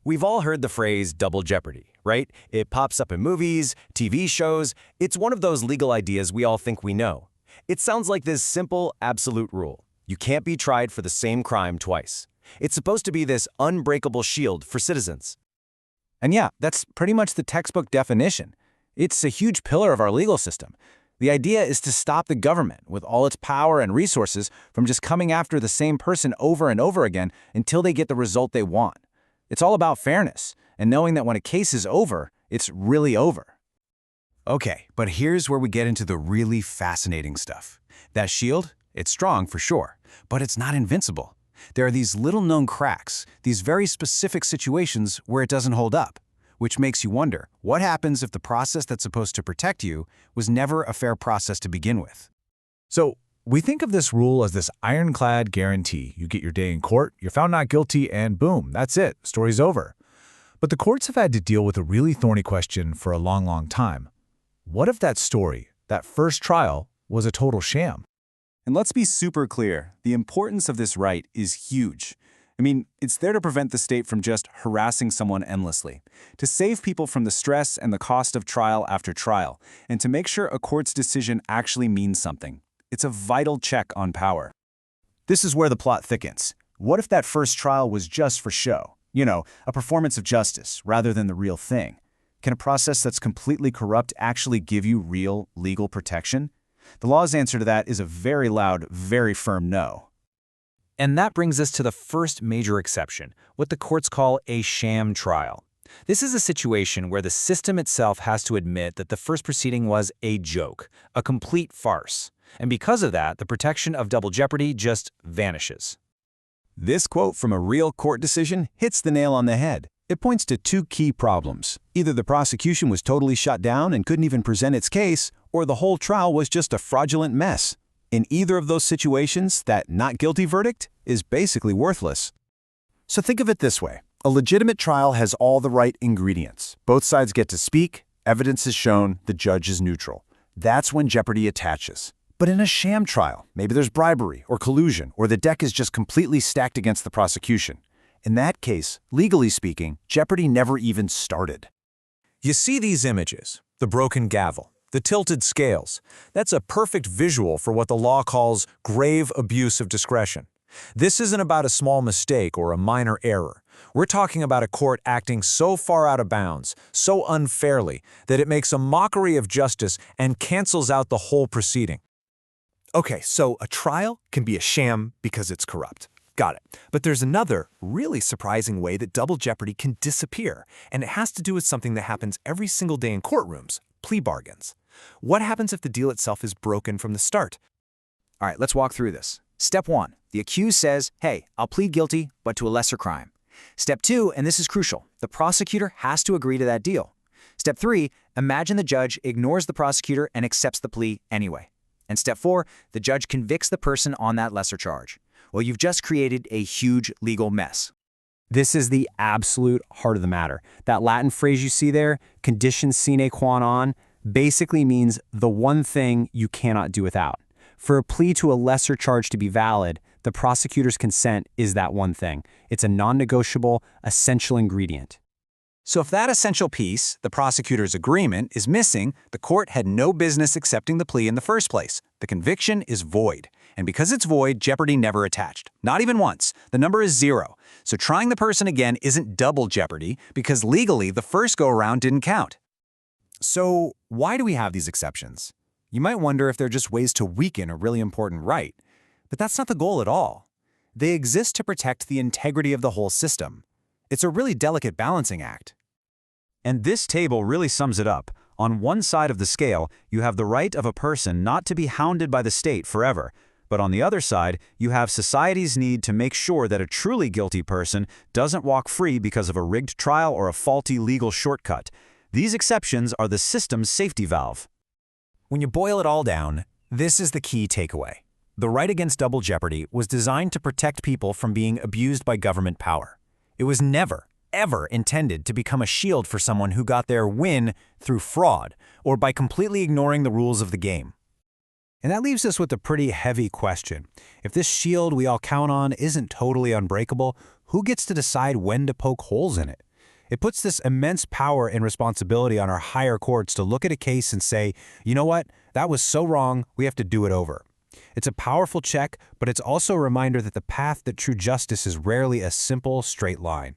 We've all heard the phrase double jeopardy, right? It pops up in movies, TV shows. It's one of those legal ideas we all think we know. It sounds like this simple, absolute rule. You can't be tried for the same crime twice. It's supposed to be this unbreakable shield for citizens. And yeah, that's pretty much the textbook definition. It's a huge pillar of our legal system. The idea is to stop the government, with all its power and resources, from just coming after the same person over and over again until they get the result they want. It's all about fairness, and knowing that when a case is over, it's really over. Okay, but here's where we get into the really fascinating stuff. That shield, it's strong for sure, but it's not invincible. There are these little-known cracks, these very specific situations where it doesn't hold up, which makes you wonder, what happens if the process that's supposed to protect you was never a fair process to begin with? So, we think of this rule as this ironclad guarantee. You get your day in court, you're found not guilty, and boom, that's it, story's over. But the courts have had to deal with a really thorny question for a long, long time. What if that story, that first trial, was a total sham? And let's be super clear, the importance of this right is huge. I mean, it's there to prevent the state from just harassing someone endlessly, to save people from the stress and the cost of trial after trial, and to make sure a court's decision actually means something. It's a vital check on power. This is where the plot thickens. What if that first trial was just for show? You know, a performance of justice rather than the real thing. Can a process that's completely corrupt actually give you real legal protection? The law's answer to that is a very loud, very firm no. And that brings us to the first major exception, what the courts call a sham trial. This is a situation where the system itself has to admit that the first proceeding was a joke, a complete farce. And because of that, the protection of double jeopardy just vanishes. This quote from a real court decision hits the nail on the head. It points to two key problems. Either the prosecution was totally shut down and couldn't even present its case, or the whole trial was just a fraudulent mess. In either of those situations, that not guilty verdict is basically worthless. So think of it this way. A legitimate trial has all the right ingredients. Both sides get to speak, evidence is shown, the judge is neutral. That's when jeopardy attaches. But in a sham trial, maybe there's bribery or collusion, or the deck is just completely stacked against the prosecution. In that case, legally speaking, jeopardy never even started. You see these images, the broken gavel, the tilted scales. That's a perfect visual for what the law calls grave abuse of discretion. This isn't about a small mistake or a minor error. We're talking about a court acting so far out of bounds, so unfairly, that it makes a mockery of justice and cancels out the whole proceeding. Okay, so a trial can be a sham because it's corrupt. Got it. But there's another, really surprising way that double jeopardy can disappear, and it has to do with something that happens every single day in courtrooms, plea bargains. What happens if the deal itself is broken from the start? All right, let's walk through this. Step 1, the accused says, hey, I'll plead guilty, but to a lesser crime. Step 2, and this is crucial, the prosecutor has to agree to that deal. Step 3, imagine the judge ignores the prosecutor and accepts the plea anyway. And step 4, the judge convicts the person on that lesser charge. Well, you've just created a huge legal mess. This is the absolute heart of the matter. That Latin phrase you see there, condition sine qua non, basically means the one thing you cannot do without. For a plea to a lesser charge to be valid, the prosecutor's consent is that one thing. It's a non-negotiable, essential ingredient. So if that essential piece, the prosecutor's agreement, is missing, the court had no business accepting the plea in the first place. The conviction is void. And because it's void, jeopardy never attached. Not even once. The number is 0. So trying the person again isn't double jeopardy because legally the first go-around didn't count. So why do we have these exceptions? You might wonder if they're just ways to weaken a really important right. But that's not the goal at all. They exist to protect the integrity of the whole system. It's a really delicate balancing act. And this table really sums it up. On one side of the scale, you have the right of a person not to be hounded by the state forever. But on the other side, you have society's need to make sure that a truly guilty person doesn't walk free because of a rigged trial or a faulty legal shortcut. These exceptions are the system's safety valve. When you boil it all down, this is the key takeaway. The right against double jeopardy was designed to protect people from being abused by government power. It was never, ever intended to become a shield for someone who got their win through fraud or by completely ignoring the rules of the game. And that leaves us with a pretty heavy question. If this shield we all count on isn't totally unbreakable, who gets to decide when to poke holes in it? It puts this immense power and responsibility on our higher courts to look at a case and say, you know what, that was so wrong, we have to do it over. It's a powerful check, but it's also a reminder that the path to true justice is rarely a simple, straight line.